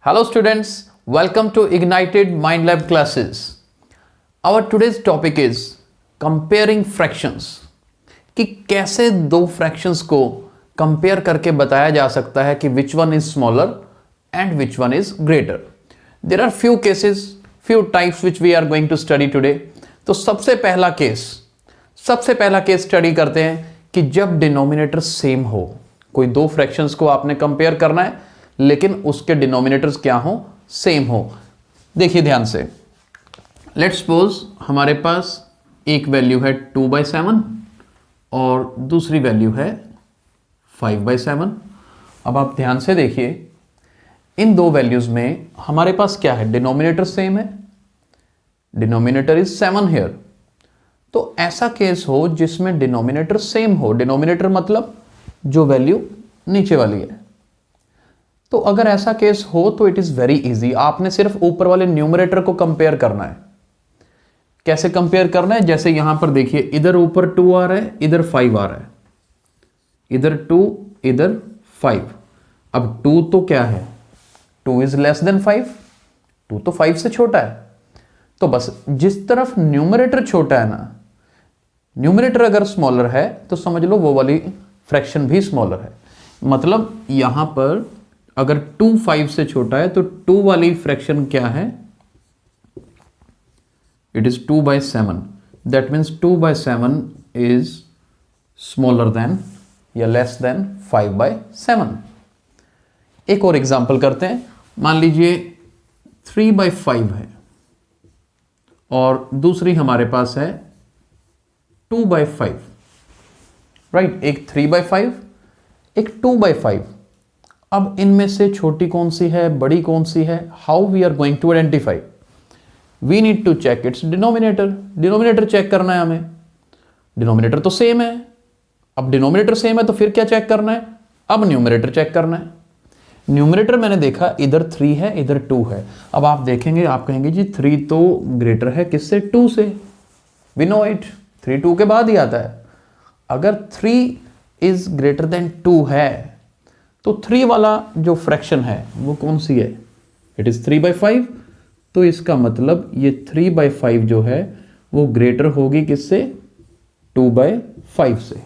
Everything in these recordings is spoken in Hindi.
Hello students, welcome to Ignited Mind Lab classes. Our today's topic is comparing fractions. कि कैसे दो fractions को compare करके बताया जा सकता है कि which one is smaller and which one is greater. There are few cases, few types which we are going to study today. तो सबसे पहला केस स्टडी करते हैं कि जब डिनोमिनेटर सेम हो, कोई दो फ्रैक्शंस को आपने कंपेयर करना है लेकिन उसके डिनोमिनेटर्स क्या हो, सेम हो. देखिए ध्यान से, लेट्स सपोज हमारे पास एक वैल्यू है 2/7 और दूसरी वैल्यू है 5/7. अब आप ध्यान से देखिए, इन दो वैल्यूज में हमारे पास क्या है, डिनोमिनेटर सेम है, डिनोमिनेटर इज 7 हियर. तो ऐसा केस हो जिसमें डिनोमिनेटर सेम हो, डिनोमिनेटर मतलब जो वैल्यू नीचे वाली है. तो अगर ऐसा केस हो तो इट इज वेरी इजी. आपने सिर्फ ऊपर वाले न्यूमरेटर को कंपेयर करना है. कैसे कंपेयर करना है, जैसे यहां पर देखिए, इधर ऊपर 2 आ रहा है, इधर 5 आ रहा है, इधर 2 इधर 5. अब 2 तो क्या है, 2 इज लेस देन 5, 2 तो 5 से छोटा है. तो बस जिस तरफ न्यूमरेटर छोटा है ना, न्यूमरेटर अगर स्मॉलर है तो समझ लो वो वाली फ्रैक्शन भी स्मॉलर है. मतलब यहां पर अगर 2 5 से छोटा है तो 2 वाली फ्रैक्शन क्या है, it is 2/7. That means 2/7 is smaller than या लेस देन 5/7. एक और एग्जांपल करते हैं. मान लीजिए 3/5 है और दूसरी हमारे पास है 2/5. राइट, एक 3/5 एक 2/5. अब इनमें से छोटी कौन सी है, बड़ी कौन सी है, how we are going to identify, we need to check its denominator. Denominator check करना है हमें, डिनोमिनेटर तो सेम है. अब डिनोमिनेटर सेम है तो फिर क्या चेक करना है, अब न्यूमरेटर चेक करना है. न्यूमरेटर मैंने देखा इधर 3 है इधर 2 है. अब आप देखेंगे, आप कहेंगे जी 3 तो ग्रेटर है किससे, 2 से. वी नो इट, 3 2 के बाद ही आता है. अगर 3 इज ग्रेटर देन 2 है तो 3 वाला जो फ्रैक्शन है वो कौन सी है, इट इज 3/5. तो इसका मतलब ये 3/5 जो है वो ग्रेटर होगी किससे, 2/5 से.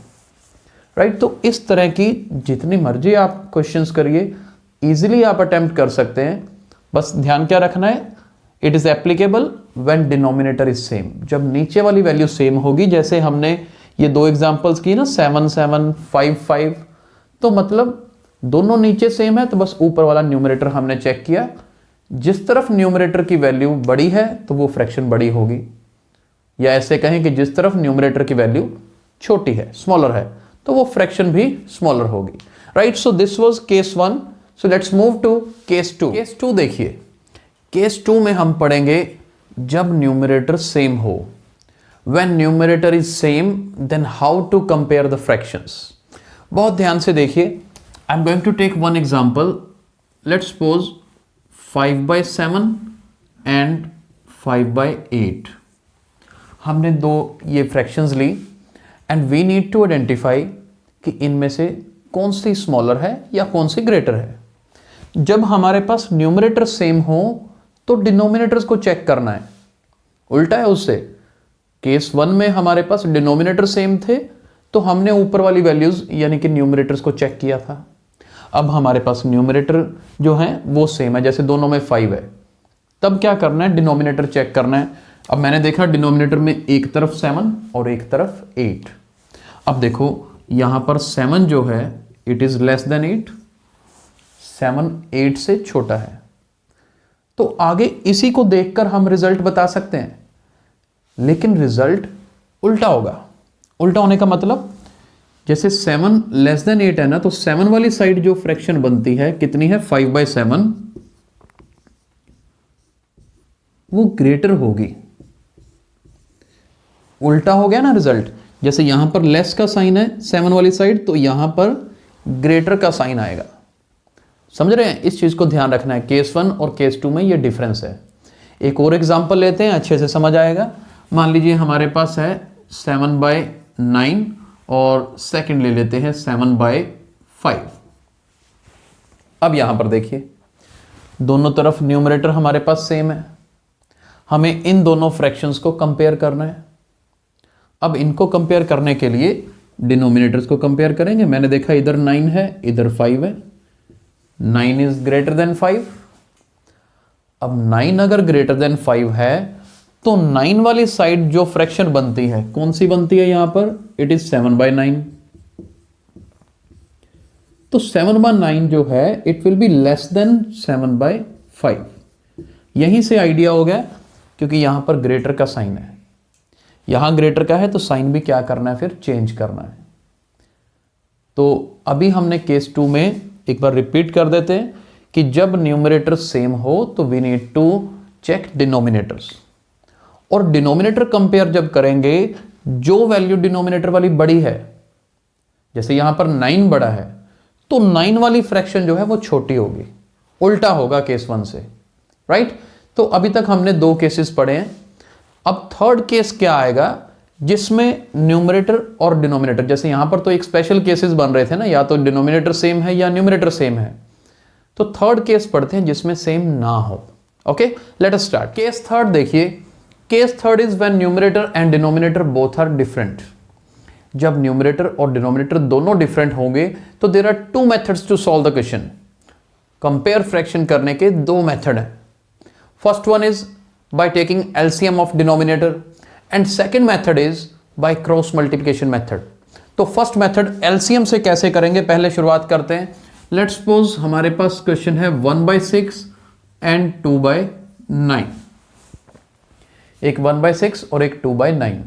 राइट, तो इस तरह की जितनी मर्जी आप क्वेश्चंस करिए, इजीली आप अटेम्प्ट कर सकते हैं. बस ध्यान क्या रखना है, it is applicable when denominator is same. जब नीचे वाली वैल्यू सेम होगी, जैसे हमने ये दो एग्जांपल्स की ना, 7 7 5 5, तो मतलब दोनों नीचे सेम है तो बस ऊपर वाला न्यूमरेटर हमने चेक किया. जिस तरफ न्यूमरेटर की वैल्यू बड़ी है तो वो फ्रैक्शन बड़ी होगी, या ऐसे कहें कि जिस तरफ न्यूमरेटर की वैल्यू छोटी है, स्मॉलर है, तो वो फ्रैक्शन भी स्मॉलर होगी. Right, so this was case 1. So let's move to case 2. Case 2 देखिए, केस 2 में हम पढ़ेंगे जब न्यूमरेटर सेम हो. When numerator is same then how to compare the fractions. बहुत ध्यान से देखिए. I'm going to take one example. Let's suppose 5/7 and 5/8. हमने दो ये फ्रैक्शंस ली and we need to identify कि इनमें से कौन सी स्मॉलर है या कौन सी ग्रेटर है. जब हमारे पास न्यूमरेटर सेम हो तो डिनोमिनेटर्स को चेक करना है. उल्टा है उससे. केस 1 में हमारे पास डिनोमिनेटर सेम थे तो हमने ऊपर वाली वैल्यूज यानी कि न्यूमरेटर्स को चेक किया था. अब हमारे पास न्यूमरेटर जो है वो सेम है, जैसे दोनों में 5 है, तब क्या करना है, डिनोमिनेटर चेक करना है. अब मैंने देखा डिनोमिनेटर में एक तरफ 7 और एक तरफ 8. अब देखो यहां पर 7 जो है इट इज लेस देन 8, 7 8 से छोटा है. तो आगे इसी को देखकर हम रिजल्ट बता सकते हैं, लेकिन रिजल्ट उल्टा होगा. उल्टा होने का मतलब, जैसे 7 लेस देन 8 है ना, तो 7 वाली साइड जो फ्रैक्शन बनती है कितनी है, 5/7, वो ग्रेटर होगी. उल्टा हो गया ना रिजल्ट. जैसे यहां पर लेस का साइन है 7 वाली साइड, तो यहां पर ग्रेटर का साइन आएगा. समझ रहे हैं, इस चीज को ध्यान रखना है. केस 1 और केस 2 में ये डिफरेंस है. एक और एग्जांपल लेते हैं, अच्छे से समझ आएगा. मान लीजिए हमारे पास है 7/9 और सेकंड ले लेते हैं 7/5. अब यहां पर देखिए, दोनों तरफ न्यूमरेटर हमारे पास सेम है, हमें इन दोनों फ्रैक्शंस को कंपेयर करना है। अब इनको कंपेयर करने के लिए डिनोमिनेटर्स को कंपेयर करेंगे। मैंने देखा इधर 9 है, इधर 5 है, 9 इज ग्रेटर देन 5। अब 9 अगर ग्रेटर देन 5 है तो 9 वाली साइड जो फ्रैक्शन बनती है कौन सी बनती है यहां पर, इट इज 7/9। तो 7/9 जो है it will be less than 7/5। यहीं से आइडिया हो गया, क्योंकि यहां पर ग्रेटर का साइन है, यहां ग्रेटर का है तो साइन भी क्या करना है, फिर चेंज करना है। तो अभी हमने केस 2 में एक बार रिपीट कर देते हैं कि जब न्यूमरेटर सेम हो तो we need to check denominators, और डिनोमिनेटर कंपेयर जब करेंगे जो वैल्यू डिनोमिनेटर वाली बड़ी है, जैसे यहां पर 9 बड़ा है तो 9 वाली फ्रैक्शन जो है वो छोटी होगी, उल्टा होगा केस 1 से, राइट। तो अभी तक हमने 2 केसेस पढ़े हैं। अब थर्ड केस क्या आएगा जिसमें न्यूमरेटर और डिनोमिनेटर, जैसे यहां पर तो एक स्पेशल केसेस बन रहे थे ना, या तो डिनोमिनेटर सेम है या न्यूमरेटर सेम है, तो थर्ड केस पढ़ते हैं जिसमें सेम ना हो। Okay, let us start. Case third देखिए, case third is when numerator and denominator both are different. जब न्यूमरेटर और डिनोमिनेटर दोनों डिफरेंट होंगे तो there are 2 methods to solve the question. Compare fraction करने के 2 मेथड हैं। First one is by taking LCM of denominator and second method is by cross multiplication method. तो फर्स्ट मेथड एलसीएम से कैसे करेंगे, पहले शुरुआत करते हैं। लेट्स सपोज हमारे पास क्वेश्चन है 1/6 एंड 2/9, एक 1/6 और एक 2/9।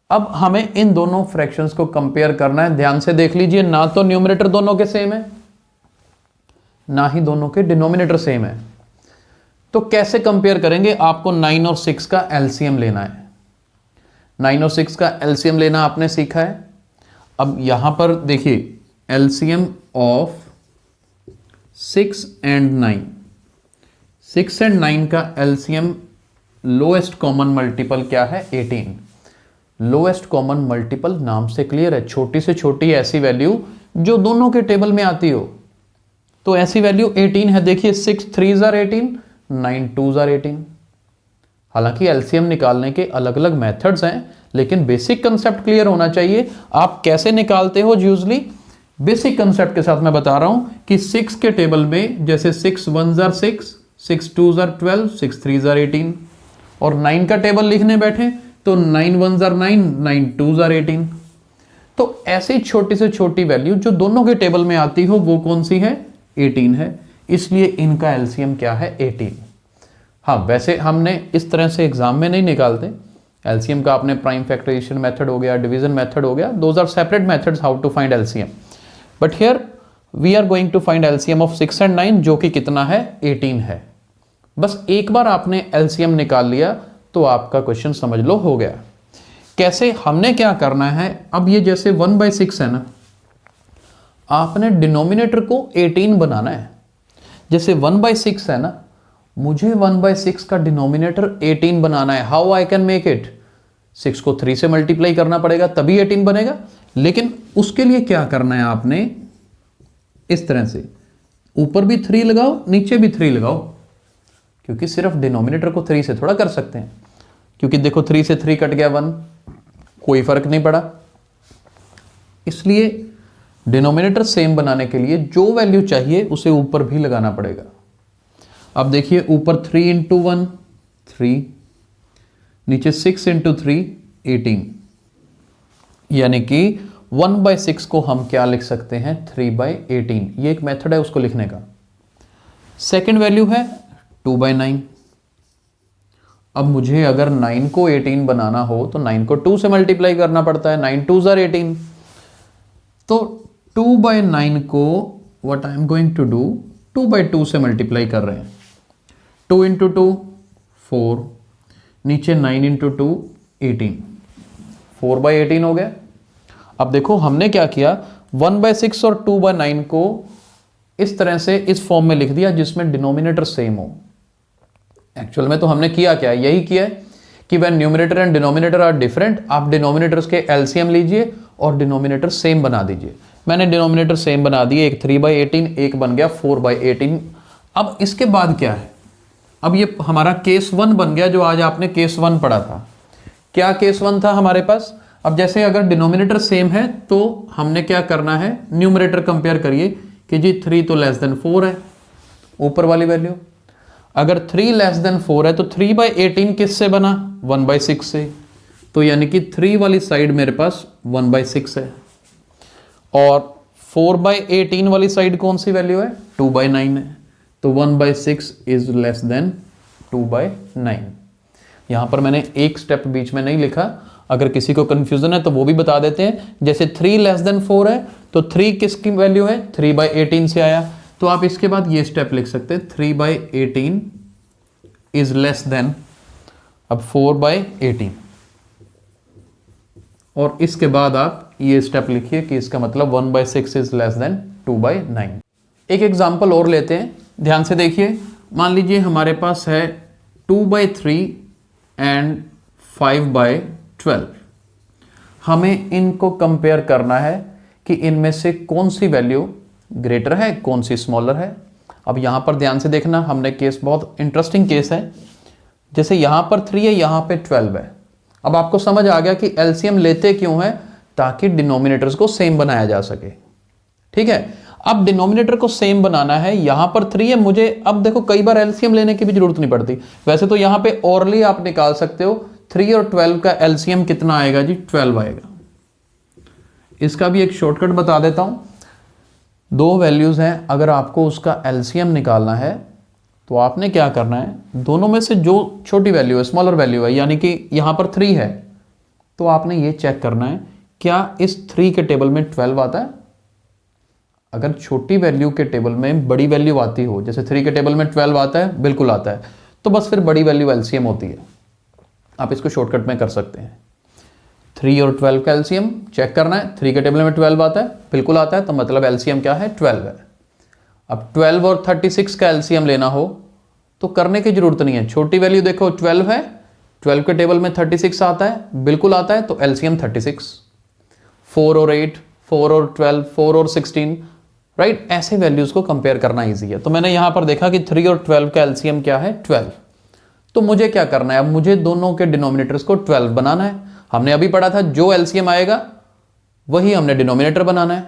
अब हमें इन दोनों फ्रैक्शंस को कंपेयर करना है। ध्यान से देख लीजिए, ना तो न्यूमरेटर दोनों के सेम है, ना ही दोनों के डिनोमिनेटर सेम है। तो कैसे कंपेयर करेंगे, आपको 9 और 6 का एलसीएम लेना है। 9 और 6 का एलसीएम लेना आपने सीखा है। अब यहां पर देखिए, एलसीएम ऑफ 6 एंड 9, 6 एंड 9 का एलसीएम लोएस्ट कॉमन मल्टीपल क्या है, 18। लोएस्ट कॉमन मल्टीपल नाम से क्लियर है, छोटी से छोटी ऐसी वैल्यू जो दोनों के टेबल में आती हो। तो ऐसी वैल्यू 18 है। देखिए 6 3s are 18, 9 2s are 18। हालांकि एलसीएम निकालने के अलग अलग मेथड्स हैं, लेकिन बेसिक कंसेप्ट क्लियर होना चाहिए। आप कैसे निकालते हो यूजली, बेसिक कंसेप्ट के साथ मैं बता रहा हूं कि 6 के टेबल में जैसे 6 1s are 6, 6 2s are 12, 6 3s are 18, और 9 का टेबल लिखने बैठे तो 9 1s are 9, 9 2s are 18। तो ऐसी छोटी से छोटी वैल्यू जो दोनों के टेबल में आती हो वो कौन सी है, 18 है। इसलिए इनका एलसीएम क्या है, 18। हाँ, वैसे हमने इस तरह से एग्जाम में नहीं निकालते एलसीएम का। आपने प्राइम फैक्टराइजेशन मेथड हो गया, डिवीजन मेथड हो गया, those are separate methods how to find LCM. But here we are going to find LCM of 6 and 9, जो कि कितना है, 18 है। बस एक बार आपने एलसीएम निकाल लिया तो आपका क्वेश्चन समझ लो हो गया। कैसे, हमने क्या करना है, अब ये जैसे 1/6 है ना, आपने डिनोमिनेटर को 18 बनाना है। जैसे 1/6 है ना, मुझे 1/6 का डिनोमिनेटर 18 बनाना है। How I can make it, 6 को 3 से मल्टीप्लाई करना पड़ेगा तभी 18 बनेगा। लेकिन उसके लिए क्या करना है, आपने इस तरह से ऊपर भी 3 लगाओ, नीचे भी 3 लगाओ, क्योंकि सिर्फ डिनोमिनेटर को 3 से थोड़ा कर सकते हैं। क्योंकि देखो 3 से 3 कट गया 1, कोई फर्क नहीं पड़ा। इसलिए डिनोमिनेटर सेम बनाने के लिए जो वैल्यू चाहिए उसे ऊपर भी लगाना पड़ेगा। अब देखिए, ऊपर 3 × 1 3, नीचे 6 × 3 18, यानी कि 1/6 को हम क्या लिख सकते हैं, 3/18। ये एक मेथड है उसको लिखने का। सेकंड वैल्यू है 2/9। अब मुझे अगर 9 को 18 बनाना हो तो 9 को 2 से मल्टीप्लाई करना पड़ता है, 9 2s are 18। तो 2/9 को what I am going to do, 2/2 से मल्टीप्लाई कर रहे हैं। 2 × 2 4, नीचे 9 × 2 18, 4/18 हो गया। अब देखो हमने क्या किया, 1/6 और 2/9 को इस तरह से इस फॉर्म में लिख दिया जिसमें डिनोमिनेटर सेम हो। एक्चुअल में तो हमने किया क्या, यही किया है कि when numerator and denominator are different, आप डिनोमिनेटर्स के एलसीएम लीजिए और डिनोमिनेटर सेम बना दीजिए। मैंने डिनोमिनेटर सेम बना दिए, एक 3/18, एक बन गया 4/18। अब इसके बाद क्या है, अब ये हमारा केस 1 बन गया जो आज आपने केस 1 पढ़ा था। क्या केस 1 था हमारे पास? अब जैसे अगर डिनोमिनेटर सेम है तो हमने क्या करना है, न्यूमरेटर कंपेयर करिए कि जी 3 तो लेस देन 4 है ऊपर वाली वैल्यू। अगर 3 लेस देन 4 है तो 3/18 किससे बना? 1/6 से। तो यानी कि 3 वाली साइड मेरे पास 1/6 है और 4/18 वाली साइड कौन सी वैल्यू है? 2/9 है। तो 1/6 इज लेस देन 2/9। यहां पर मैंने एक स्टेप बीच में नहीं लिखा, अगर किसी को कंफ्यूजन है तो वो भी बता देते हैं। जैसे 3 लेस देन 4 है तो 3 किसकी वैल्यू है? 3/18 से आया। तो आप इसके बाद ये स्टेप लिख सकते हैं 3/18 इज लेस देन अब 4/18 और इसके बाद आप ये स्टेप लिखिए कि इसका मतलब 1/6 इज लेस देन 2/9। एक एग्जांपल और लेते हैं, ध्यान से देखिए। मान लीजिए हमारे पास है 2/3 एंड 5/12। हमें इनको कंपेयर करना है कि इनमें से कौन सी वैल्यू ग्रेटर है, कौन सी स्मॉलर है। अब यहां पर ध्यान से देखना, हमने केस बहुत इंटरेस्टिंग केस है। जैसे यहां पर 3 है, यहां पे 12 है। अब आपको समझ आ गया कि एलसीएम लेते क्यों है? ताकि डिनोमिनेटर्स को सेम बनाया जा सके। ठीक है, अब डिनोमिनेटर को सेम बनाना है। यहां पर 3 है, मुझे अब देखो कई बार एलसीएम लेने की भी जरूरत नहीं पड़ती। वैसे तो यहां पे ओरली आप निकाल सकते हो 3 और 12 का एलसीएम कितना आएगा जी? 12 आएगा। इसका भी एक शॉर्टकट बता देता हूं। दो वैल्यूज हैं, अगर आपको उसका एलसीएम निकालना है तो आपने क्या करना है, दोनों में से जो छोटी वैल्यू है, स्मॉलर वैल्यू है, यानी कि यहां पर 3 है, तो आपने ये चेक करना है क्या इस 3 के टेबल में 12 आता है। अगर छोटी वैल्यू के टेबल में बड़ी वैल्यू आती हो, जैसे 3 के टेबल में 12 आता है, बिल्कुल आता है, तो बस फिर बड़ी वैल्यू एलसीएम होती है। आप इसको शॉर्टकट में कर सकते हैं। 3 और 12 का एलसीएम चेक करना है। 3 के टेबल में 12 आता है, बिल्कुल आता है, तो मतलब एलसीएम क्या है? 12 है। अब 12 और 36 का एलसीएम लेना हो तो करने की जरूरत नहीं है। छोटी वैल्यू देखो 12 है, 12 के टेबल में 36 आता है, बिल्कुल आता है, तो एलसीएम 36। 4 और 8, 4 और 12, 4 और 16, राइट। ऐसे वैल्यूज को कंपेयर करना ईजी है। तो मैंने यहां पर देखा कि 3 और 12 का एलसीएम क्या है? 12। तो मुझे क्या करना है, अब मुझे दोनों के डिनोमिनेटर्स को 12 बनाना है। हमने अभी पढ़ा था जो एलसीएम आएगा वही हमने डिनोमिनेटर बनाना है।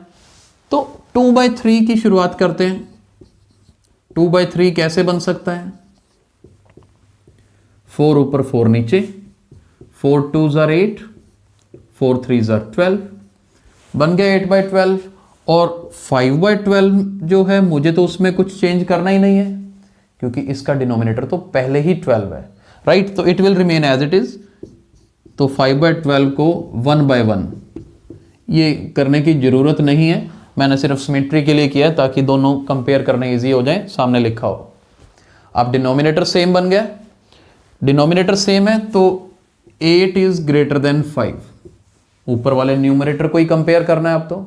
तो 2/3 की शुरुआत करते हैं। 2/3 कैसे बन सकता है? 4 ऊपर 4 नीचे, 4 2s are 8, 4 3s are 12, बन गया 8/12। और 5/12 जो है, मुझे तो उसमें कुछ चेंज करना ही नहीं है क्योंकि इसका डिनोमिनेटर तो पहले ही 12 है, राइट। तो it will remain as it is. तो 5/12 को 1/1 ये करने की जरूरत नहीं है, मैंने सिर्फ सिमेट्री के लिए किया है ताकि दोनों कंपेयर करने इजी हो जाए, सामने लिखा हो। अब डिनोमिनेटर सेम बन गया, डिनोमिनेटर सेम है तो 8 इज ग्रेटर देन 5। ऊपर वाले न्यूमरेटर को ही कंपेयर करना है। अब तो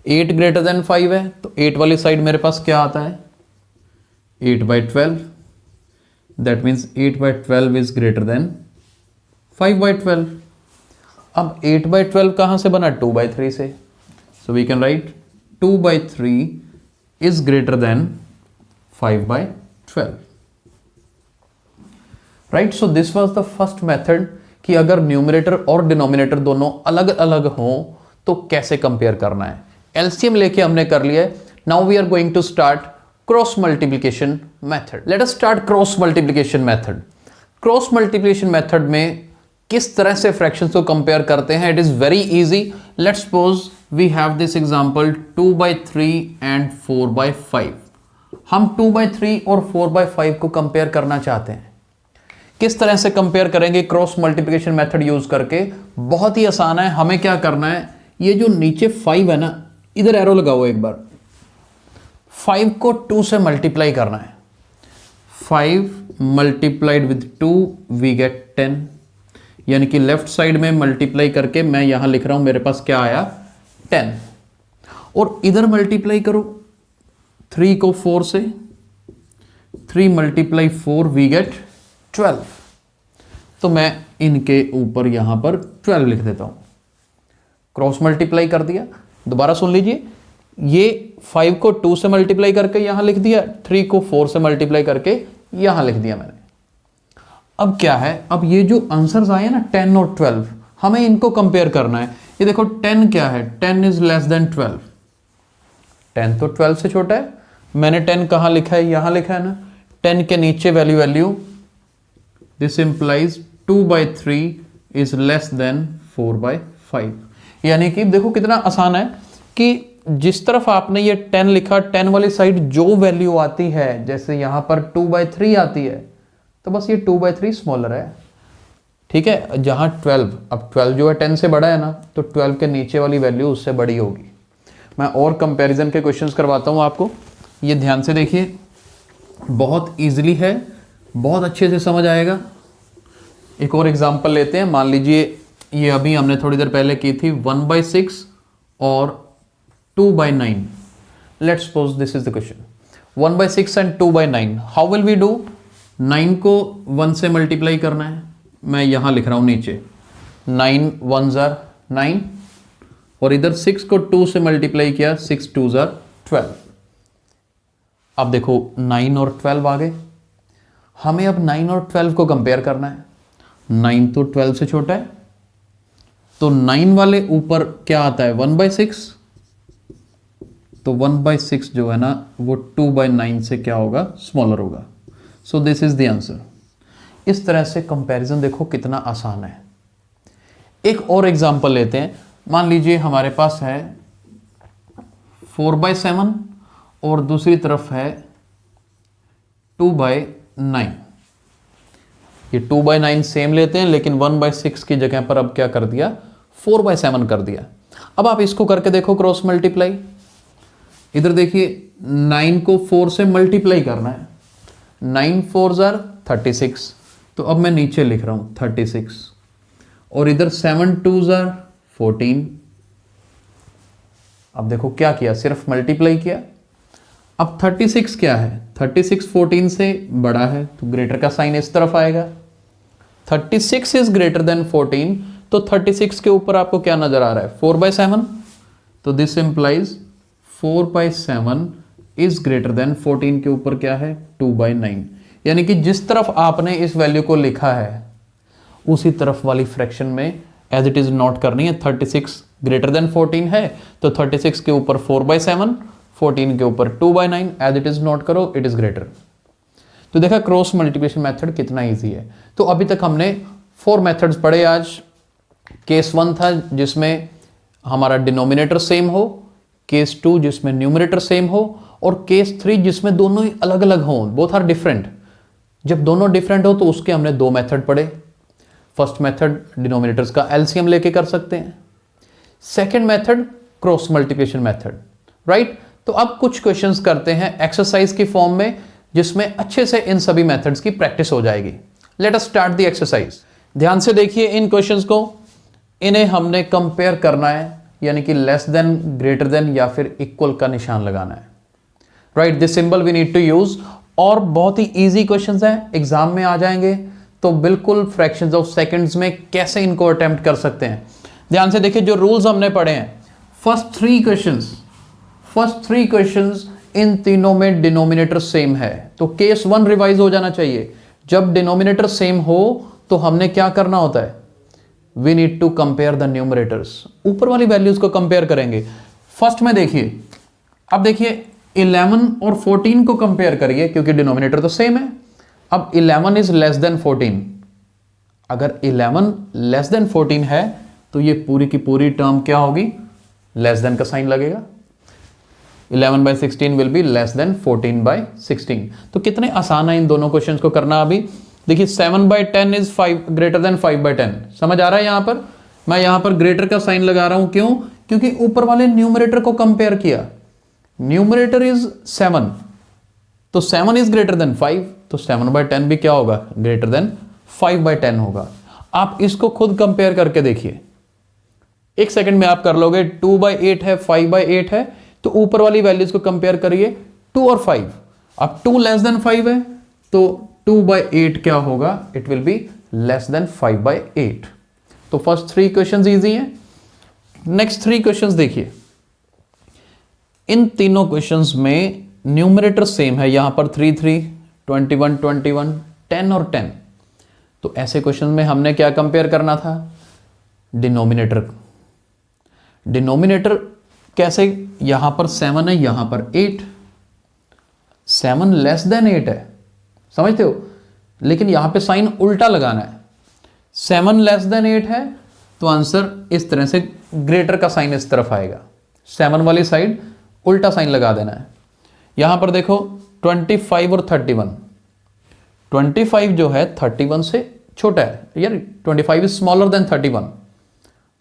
8 ग्रेटर देन 5 है तो 8 वाली साइड मेरे पास क्या आता है? 8/12। That means 8/12 is greater than 5/12। अब 8/12 कहां से बना? 2/3 से। So we can write 2/3 is greater than 5/12. Right? So this was the first method कि अगर न्यूमरेटर और डिनोमिनेटर दोनों अलग अलग हों तो कैसे कंपेयर करना है। एलसीएम लेके हमने कर लिया है। Now we are going to start cross multiplication method. Let us start cross multiplication method. Cross multiplication method में किस तरह से फ्रैक्शंस को कंपेयर करते हैं? It is very easy. Let's suppose we have this example 2/3 and 4/5। हम 2/3 और 4/5 को कंपेयर करना चाहते हैं। किस तरह से कंपेयर करेंगे? क्रॉस मल्टीप्लिकेशन मेथड यूज करके। बहुत ही आसान है। हमें क्या करना है, ये जो नीचे 5 है ना, इधर एरो लगाओ एक बार। 5 को 2 से मल्टीप्लाई करना है। 5 मल्टीप्लाइड विद 2 वी गेट 10, यानी कि लेफ्ट साइड में मल्टीप्लाई करके मैं यहां लिख रहा हूं, मेरे पास क्या आया? 10। और इधर मल्टीप्लाई करो 3 को 4 से, 3 मल्टीप्लाई 4 वी गेट 12। तो मैं इनके ऊपर यहां पर 12 लिख देता हूं। क्रॉस मल्टीप्लाई कर दिया। दोबारा सुन लीजिए, ये 5 को 2 से मल्टीप्लाई करके यहां लिख दिया, 3 को 4 से मल्टीप्लाई करके यहां लिख दिया मैंने। अब क्या है, अब ये जो आंसर्स आए ना 10 और 12, हमें इनको कंपेयर करना है। ये देखो 10 क्या है, 10 इज लेस देन 12। 10 तो 12 से छोटा है। मैंने 10 कहां लिखा है, यहां लिखा है ना। 10 के नीचे value, this implies 2/3 is less than 4/5। यानी कि देखो कितना आसान है कि जिस तरफ आपने ये 10 लिखा, 10 वाली साइड जो वैल्यू आती है, जैसे यहां पर 2/3 आती है, तो बस ये 2/3 स्मॉलर है। ठीक है, जहां 12, अब 12 जो है 10 से बड़ा है ना, तो 12 के नीचे वाली वैल्यू उससे बड़ी होगी। मैं और कंपैरिजन के क्वेश्चंस करवाता हूं आपको, ये ध्यान से देखिए, बहुत इजीली है, बहुत अच्छे से समझ आएगा। एक और एग्जांपल लेते हैं। मान लीजिए ये अभी हमने थोड़ी देर पहले की थी 1/6 और 2/9। Let's suppose this is the question, 1/6 and 2/9। How will we do? 9 को 1 से मल्टीप्लाई करना है, मैं यहां लिख रहा हूं नीचे, 9 1s are 9, और इधर 6 को 2 से मल्टीप्लाई किया, 6 2s are 12। अब देखो 9 और 12 आ गए। हमें अब 9 और 12 को कंपेयर करना है। 9 तो 12 से छोटा है, तो 9 वाले ऊपर क्या आता है, 1/6, तो 1/6 जो है ना वो 2/9 से क्या होगा, स्मॉलर होगा। So this is the answer. इस तरह से कंपैरिजन देखो कितना आसान है। एक और एग्जांपल लेते हैं। मान लीजिए हमारे पास है 4/7 और दूसरी तरफ है 2/9। ये 2/9 सेम लेते हैं, लेकिन 1/6 की जगह पर अब क्या कर दिया, 4/7 कर दिया। अब आप इसको करके देखो क्रॉस मल्टीप्लाई। इधर देखिए 9 को 4 से मल्टीप्लाई करना है, 9 4s are 36, तो अब मैं नीचे लिख रहा हूं 36, और इधर 7 2s are 14। अब देखो क्या किया, सिर्फ मल्टीप्लाई किया। अब 36 क्या है, 36 14 से बड़ा है, तो ग्रेटर का साइन इस तरफ आएगा। 36 इज ग्रेटर देन 14, तो 36 के ऊपर आपको क्या नजर आ रहा है, 4/7, तो this implies 4/7 is greater than 14 के ऊपर क्या है, 2/9। यानी कि जिस तरफ आपने इस वैल्यू को लिखा है उसी तरफ वाली फ्रैक्शन में एज इट इज नोट करनी है। 36 ग्रेटर देन 14 है, तो 36 के ऊपर 4/7, 14 के ऊपर 2/9, एज इट इज नोट करो, इट इज ग्रेटर। तो देखा क्रॉस मल्टीप्लिकेशन मेथड कितना इजी है। तो अभी तक हमने 4 मेथड्स पढ़े आज। केस 1 था जिसमें हमारा डिनोमिनेटर सेम हो, केस 2 जिसमें न्यूमरेटर सेम हो, और केस 3 जिसमें दोनों ही अलग अलग हों, बोथ आर डिफरेंट। जब दोनों डिफरेंट हो तो उसके हमने 2 मेथड पढ़े। फर्स्ट मेथड डिनोमिनेटर्स का एलसीएम लेके कर सकते हैं, second method cross multiplication method, right. तो अब कुछ क्वेश्चंस करते हैं एक्सरसाइज की फॉर्म में, जिसमें अच्छे से इन सभी मेथड्स की प्रैक्टिस हो जाएगी। Late us start the exercise. ध्यान से देखिए इन क्वेश्चंस को, इन्हें हमने कंपेयर करना है, यानी कि लेस देन, ग्रेटर देन या फिर इक्वल का निशान लगाना है, right. This symbol we need to use. और बहुत ही इजी क्वेश्चंस हैं, एग्जाम में आ जाएंगे, तो बिल्कुल फ्रैक्शंस ऑफ सेकंड्स में कैसे इनको अटेम्प्ट कर सकते हैं। ध्यान से देखिए जो रूल्स हमने पढ़े हैं, फर्स्ट थ्री क्वेश्चंस इन तीनों में डिनोमिनेटर सेम है, तो केस 1 रिवाइज हो जाना चाहिए। जब डिनोमिनेटर सेम हो तो हमने क्या करना होता है, we need to compare the numerators, ऊपर वाली वैल्यूज को कंपेयर करेंगे। फर्स्ट में देखिए, अब देखिए 11 और 14 को कंपेयर करिए, क्योंकि डिनोमिनेटर तो सेम है। अब 11 इज लेस देन 14, अगर 11 लेस देन 14 है तो ये पूरी की पूरी टर्म क्या होगी, लेस देन का साइन लगेगा। 11/16 विल बी लेस देन 14/16। तो कितने आसान है इन दोनों क्वेश्चंस को करना। अभी देखिए 7/10 इज 5 ग्रेटर देन 5/10, समझ आ रहा है। यहां पर मैं यहां पर ग्रेटर का साइन लगा रहा हूं, क्यों, क्योंकि ऊपर वाले न्यूमरेटर को कंपेयर किया। न्यूमरेटर इज 7, तो 7 इज ग्रेटर देन 5, तो 7/10 भी क्या होगा, ग्रेटर देन 5/10 होगा। आप इसको खुद कंपेयर करके देखिए, एक सेकंड में आप कर लोगे। 2/8 है, 5/8 है, तो ऊपर वाली वैल्यूज को कंपेयर करिए, 2 और 5। अब 2 लेस देन 5 है, तो 2/8 क्या होगा, it will be less than 5/8। तो फर्स्ट 3 क्वेश्चंस इजी हैं। नेक्स्ट 3 क्वेश्चंस देखिए। इन तीनों क्वेश्चंस में न्यूमरेटर सेम है, यहां पर 3 3 21 21 10 और 10। तो ऐसे क्वेश्चन में हमने क्या कंपेयर करना था, डिनोमिनेटर। डिनोमिनेटर कैसे, यहां पर 7 है, यहां पर 8, 7 लेस देन 8 है, समझते हो, लेकिन यहां पे साइन उल्टा लगाना है। 7 लेस देन 8 है तो आंसर इस तरह से, ग्रेटर का साइन इस तरफ आएगा, 7 वाली साइड उल्टा साइन लगा देना है। यहां पर देखो 25 और 31, 25 जो है 31 से छोटा है यार, 25 इज स्मॉलर देन 31,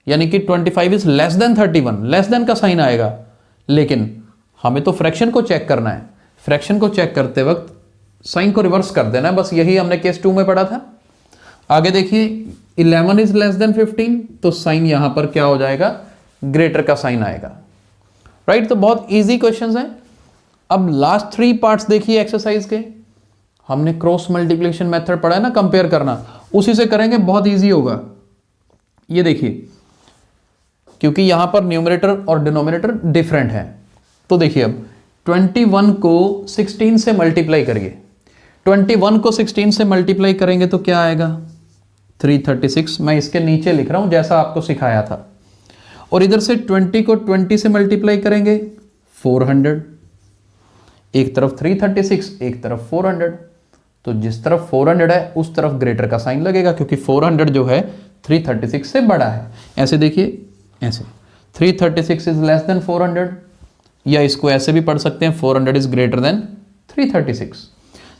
यानी कि 25 is less than 31, less than का साइन आएगा। लेकिन हमें तो फ्रैक्शन को चेक करना है, फ्रैक्शन को चेक करते वक्त साइन को रिवर्स कर देना है, बस यही हमने केस 2 में पढ़ा था। आगे देखिए 11 इज लेस देन 15, तो साइन यहां पर क्या हो जाएगा, ग्रेटर का साइन आएगा, राइट। तो बहुत इजी क्वेश्चंस हैं। अब लास्ट 3 पार्ट्स देखिए एक्सरसाइज के, हमने क्रॉस मल्टीप्लिकेशन मेथड पढ़ा है ना, कंपेयर करना, उसी से करेंगे, बहुत इजी होगा। ये देखिए, क्योंकि यहां पर न्यूमरेटर और डिनोमिनेटर डिफरेंट है, तो देखिए अब 21 को 16 से मल्टीप्लाई करिए, 21 को 16 से मल्टीप्लाई करेंगे तो क्या आएगा, 336। मैं इसके नीचे लिख रहा हूं जैसा आपको सिखाया था। और इधर से 20 को 20 से मल्टीप्लाई करेंगे 400, एक तरफ 336, एक तरफ 400, तो जिस तरफ 400 है उस तरफ ग्रेटर का साइन लगेगा, क्योंकि 400 जो है 336 से बड़ा है। ऐसे देखिए, ऐसे 336 इज लेस देन 400, या इसको ऐसे भी पढ़ सकते हैं 400 इज ग्रेटर देन 336।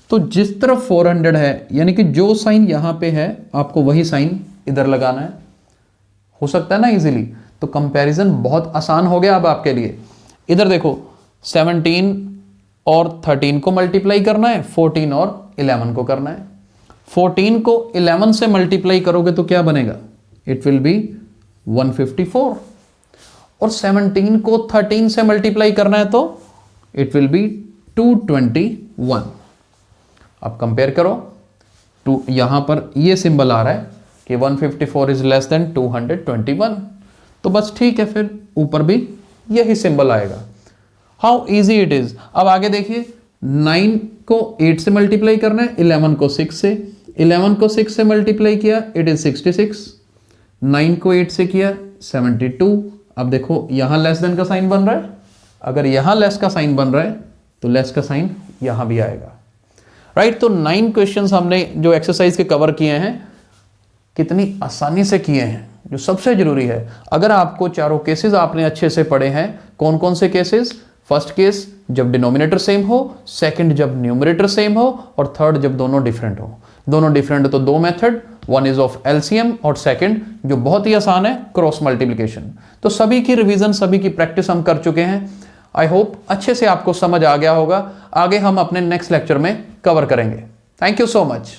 तो जिस तरफ 400 है, यानी कि जो साइन यहां पे है आपको वही साइन इधर लगाना है। हो सकता है ना इजीली, तो कंपैरिजन बहुत आसान हो गया अब आपके लिए। इधर देखो 17 और 13 को मल्टीप्लाई करना है, 14 और 11 को करना है। 14 को 11 से मल्टीप्लाई करोगे तो क्या बनेगा, इट विल बी 154, और 17 को 13 से मल्टीप्लाई करना है तो इट विल बी 221। अब कंपेयर करो, यहां पर ये सिंबल आ रहा है कि 154 इज लेस देन 221, तो बस ठीक है, फिर ऊपर भी यही सिंबल आएगा। How easy it is. अब आगे देखिए, 9 को 8 से मल्टीप्लाई करना है, 11 को 6 से, 11 को 6 से मल्टीप्लाई किया इट इज 66, 9 को 8 से किया 72। अब देखो यहां लेस देन का साइन बन रहा है, अगर यहां लेस का साइन बन रहा है तो लेस का साइन यहां भी आएगा, राइट। तो 9 क्वेश्चंस हमने जो एक्सरसाइज के कवर किए हैं, कितनी आसानी से किए हैं, जो सबसे जरूरी है। अगर आपको चारों केसेस आपने अच्छे से पढ़े हैं, कौन कौन से केसेस, फर्स्ट केस जब डिनोमिनेटर सेम हो, सेकंड जब न्यूमरेटर सेम हो, और थर्ड जब दोनों डिफरेंट हो। दोनों डिफरेंट तो 2 method, one is of LCM और सेकंड जो बहुत ही आसान है क्रॉस मल्टीप्लिकेशन। तो सभी की रिवीजन, सभी की प्रैक्टिस हम कर चुके हैं। आई होप अच्छे से आपको समझ आ गया होगा। आगे हम अपने नेक्स्ट लेक्चर में कवर करेंगे। Thank you so much.